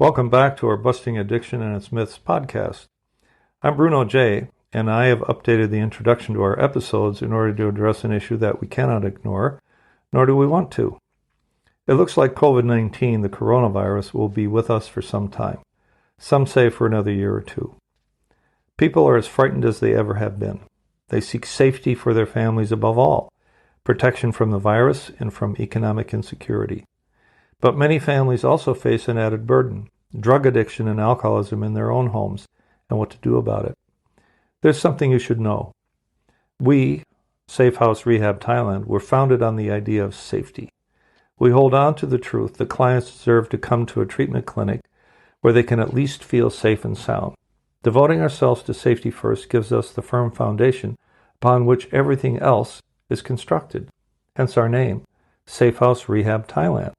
Welcome back to our Busting Addiction and Its Myths podcast. I'm Bruno J., and I have updated the introduction to our episodes in order to address an issue that we cannot ignore, nor do we want to. It looks like COVID-19, the coronavirus, will be with us for some time. Some say for another year or two. People are as frightened as they ever have been. They seek safety for their families above all, protection from the virus and from economic insecurity. But many families also face an added burden, drug addiction and alcoholism in their own homes, and what to do about it. There's something you should know. We, Safe House Rehab Thailand, were founded on the idea of safety. We hold on to the truth that clients deserve to come to a treatment clinic where they can at least feel safe and sound. Devoting ourselves to safety first gives us the firm foundation upon which everything else is constructed, hence our name, Safe House Rehab Thailand.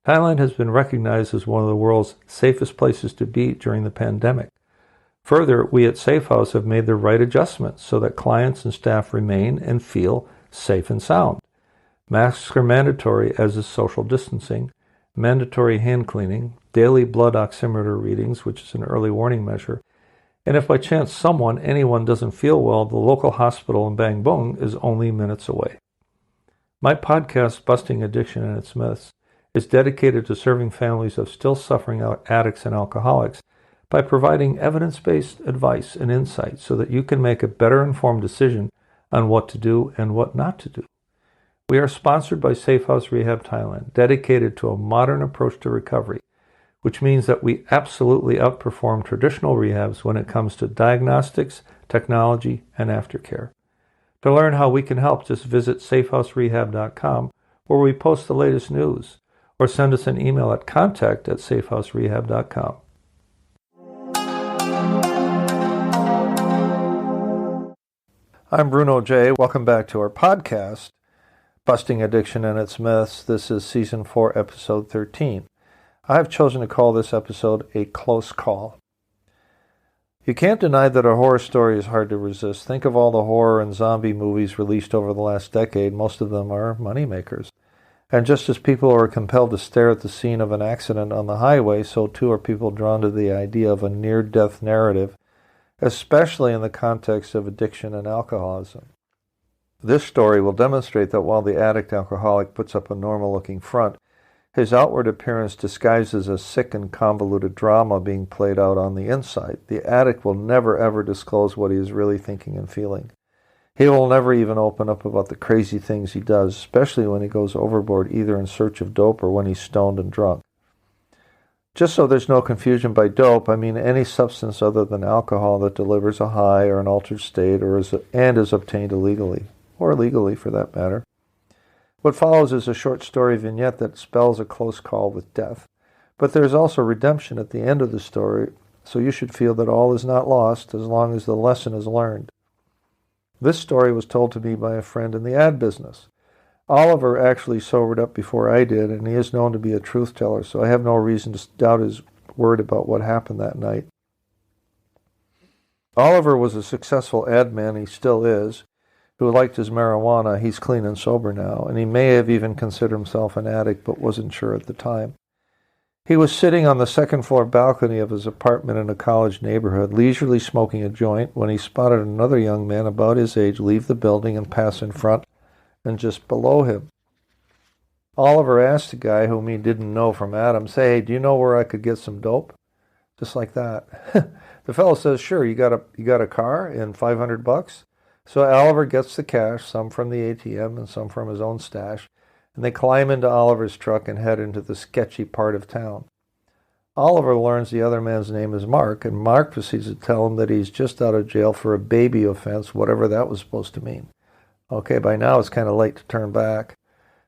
Thailand has been recognized as one of the world's safest places to be during the pandemic. Further, we at Safe House have made the right adjustments so that clients and staff remain and feel safe and sound. Masks are mandatory, as is social distancing, mandatory hand cleaning, daily blood oximeter readings, which is an early warning measure, and if by chance anyone doesn't feel well, the local hospital in Bang Bung is only minutes away. My podcast, Busting Addiction and Its Myths, is dedicated to serving families of still suffering addicts and alcoholics by providing evidence-based advice and insight so that you can make a better informed decision on what to do and what not to do. We are sponsored by Safe House Rehab Thailand, dedicated to a modern approach to recovery, which means that we absolutely outperform traditional rehabs when it comes to diagnostics, technology, and aftercare. To learn how we can help, just visit safehouserehab.com, where we post the latest news, or send us an email at contact@safehouserehab.com. I'm Bruno J. Welcome back to our podcast, Busting Addiction and Its Myths. This is Season 4, Episode 13. I have chosen to call this episode A Close Call. You can't deny that a horror story is hard to resist. Think of all the horror and zombie movies released over the last decade. Most of them are moneymakers. And just as people are compelled to stare at the scene of an accident on the highway, so too are people drawn to the idea of a near-death narrative, especially in the context of addiction and alcoholism. This story will demonstrate that while the addict alcoholic puts up a normal-looking front, his outward appearance disguises a sick and convoluted drama being played out on the inside. The addict will never ever disclose what he is really thinking and feeling. He will never even open up about the crazy things he does, especially when he goes overboard either in search of dope or when he's stoned and drunk. Just so there's no confusion, by dope, I mean any substance other than alcohol that delivers a high or an altered state is obtained illegally, or legally for that matter. What follows is a short story vignette that spells a close call with death. But there's also redemption at the end of the story, so you should feel that all is not lost as long as the lesson is learned. This story was told to me by a friend in the ad business. Oliver actually sobered up before I did, and he is known to be a truth teller, so I have no reason to doubt his word about what happened that night. Oliver was a successful ad man, he still is, who liked his marijuana. He's clean and sober now, and he may have even considered himself an addict, but wasn't sure at the time. He was sitting on the second-floor balcony of his apartment in a college neighborhood, leisurely smoking a joint, when he spotted another young man about his age leave the building and pass in front and just below him. Oliver asked the guy, whom he didn't know from Adam, "Hey, do you know where I could get some dope?" Just like that. The fellow says, "Sure, you got a car and $500? So Oliver gets the cash, some from the ATM and some from his own stash, and they climb into Oliver's truck and head into the sketchy part of town. Oliver learns the other man's name is Mark, and Mark proceeds to tell him that he's just out of jail for a baby offense, whatever that was supposed to mean. Okay, by now it's kind of late to turn back.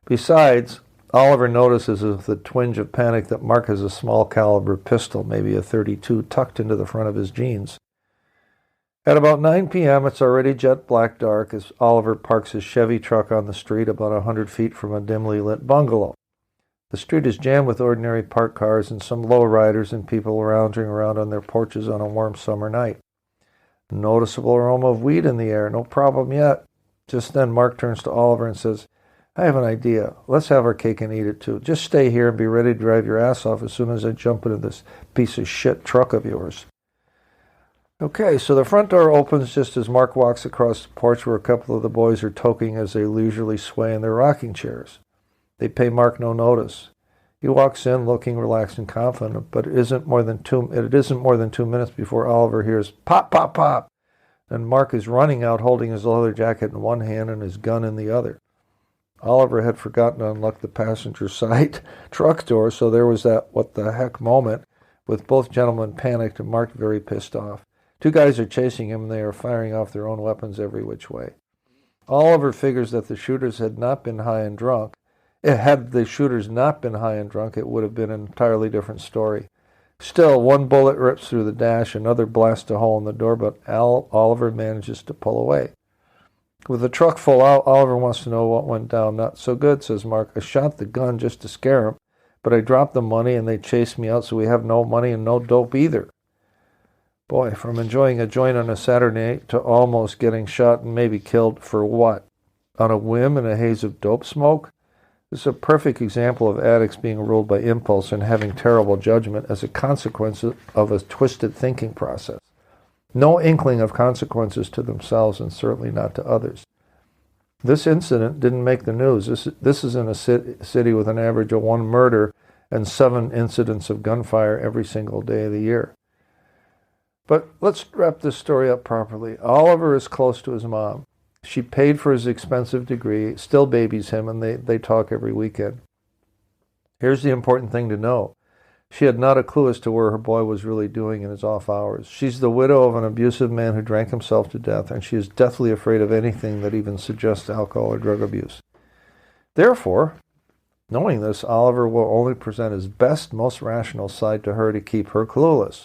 Besides, Oliver notices with a twinge of panic that Mark has a small caliber pistol, maybe a .32, tucked into the front of his jeans. At about 9 p.m., it's already jet black dark as Oliver parks his Chevy truck on the street about 100 feet from a dimly lit bungalow. The street is jammed with ordinary parked cars and some low-riders and people lounging around on their porches on a warm summer night. A noticeable aroma of weed in the air, no problem yet. Just then Mark turns to Oliver and says, I have an idea. Let's have our cake and eat it too. Just stay here and be ready to drive your ass off as soon as I jump into this piece of shit truck of yours. Okay, so the front door opens just as Mark walks across the porch where a couple of the boys are toking as they leisurely sway in their rocking chairs. They pay Mark no notice. He walks in looking relaxed and confident, but it isn't more than 2 minutes before Oliver hears pop, pop, pop. And Mark is running out holding his leather jacket in one hand and his gun in the other. Oliver had forgotten to unlock the passenger side truck door, so there was that what the heck moment with both gentlemen panicked and Mark very pissed off. Two guys are chasing him and they are firing off their own weapons every which way. Oliver figures that the shooters had not been high and drunk. Had the shooters not been high and drunk, it would have been an entirely different story. Still, one bullet rips through the dash, another blasts a hole in the door, but Oliver manages to pull away. With the truck full out, Oliver wants to know what went down. Not so good, says Mark. I shot the gun just to scare him, but I dropped the money and they chased me out, so we have no money and no dope either. Boy, from enjoying a joint on a Saturday night to almost getting shot and maybe killed for what? On a whim in a haze of dope smoke? This is a perfect example of addicts being ruled by impulse and having terrible judgment as a consequence of a twisted thinking process. No inkling of consequences to themselves and certainly not to others. This incident didn't make the news. This is in a city with an average of 1 murder and 7 incidents of gunfire every single day of the year. But let's wrap this story up properly. Oliver is close to his mom. She paid for his expensive degree, still babies him, and they talk every weekend. Here's the important thing to know. She had not a clue as to where her boy was really doing in his off hours. She's the widow of an abusive man who drank himself to death, and she is deathly afraid of anything that even suggests alcohol or drug abuse. Therefore, knowing this, Oliver will only present his best, most rational side to her to keep her clueless.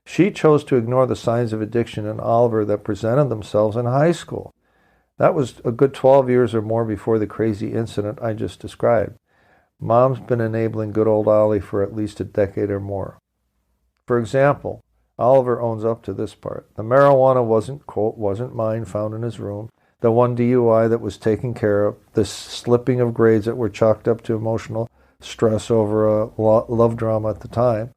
She chose to ignore the signs of addiction in Oliver that presented themselves in high school. That was a good 12 years or more before the crazy incident I just described. Mom's been enabling good old Ollie for at least a decade or more. For example, Oliver owns up to this part. The marijuana wasn't mine, found in his room. The one DUI that was taken care of. The slipping of grades that were chalked up to emotional stress over a love drama at the time.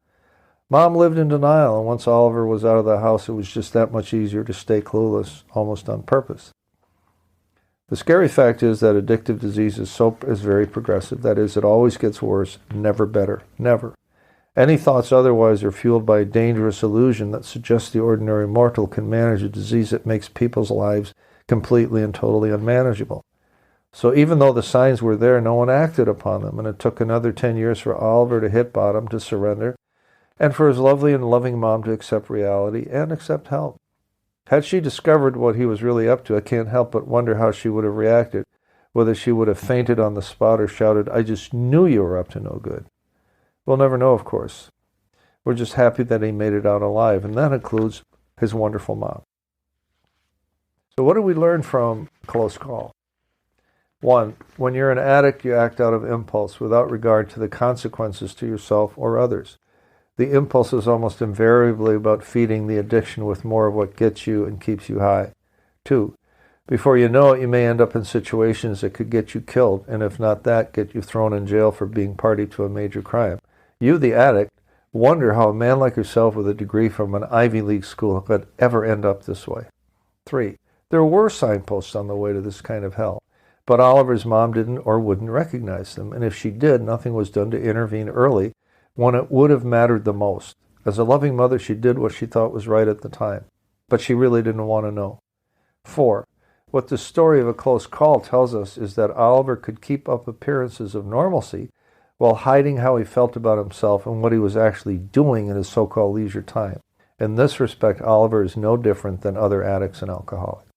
Mom lived in denial, and once Oliver was out of the house, it was just that much easier to stay clueless, almost on purpose. The scary fact is that addictive disease is very progressive. That is, it always gets worse, never better, never. Any thoughts otherwise are fueled by a dangerous illusion that suggests the ordinary mortal can manage a disease that makes people's lives completely and totally unmanageable. So even though the signs were there, no one acted upon them, and it took another 10 years for Oliver to hit bottom, to surrender, and for his lovely and loving mom to accept reality and accept help. Had she discovered what he was really up to, I can't help but wonder how she would have reacted, whether she would have fainted on the spot or shouted, I just knew you were up to no good. We'll never know, of course. We're just happy that he made it out alive, and that includes his wonderful mom. So what do we learn from Close Call? 1, when you're an addict, you act out of impulse without regard to the consequences to yourself or others. The impulse is almost invariably about feeding the addiction with more of what gets you and keeps you high. 2, before you know it, you may end up in situations that could get you killed, and if not that, get you thrown in jail for being party to a major crime. You, the addict, wonder how a man like yourself with a degree from an Ivy League school could ever end up this way. 3, there were signposts on the way to this kind of hell, but Oliver's mom didn't or wouldn't recognize them, and if she did, nothing was done to intervene early when it would have mattered the most. As a loving mother, she did what she thought was right at the time, but she really didn't want to know. 4, what the story of A Close Call tells us is that Oliver could keep up appearances of normalcy while hiding how he felt about himself and what he was actually doing in his so-called leisure time. In this respect, Oliver is no different than other addicts and alcoholics.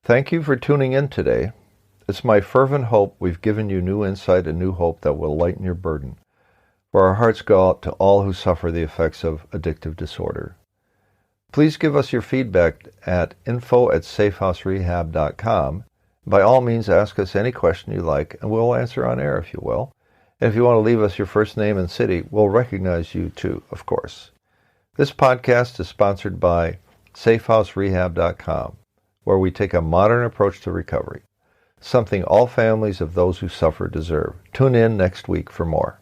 Thank you for tuning in today. It's my fervent hope we've given you new insight and new hope that will lighten your burden. For our hearts go out to all who suffer the effects of addictive disorder. Please give us your feedback at info@safehouserehab.com. By all means, ask us any question you like, and we'll answer on air if you will. And if you want to leave us your first name and city, we'll recognize you too, of course. This podcast is sponsored by safehouserehab.com. where we take a modern approach to recovery, something all families of those who suffer deserve. Tune in next week for more.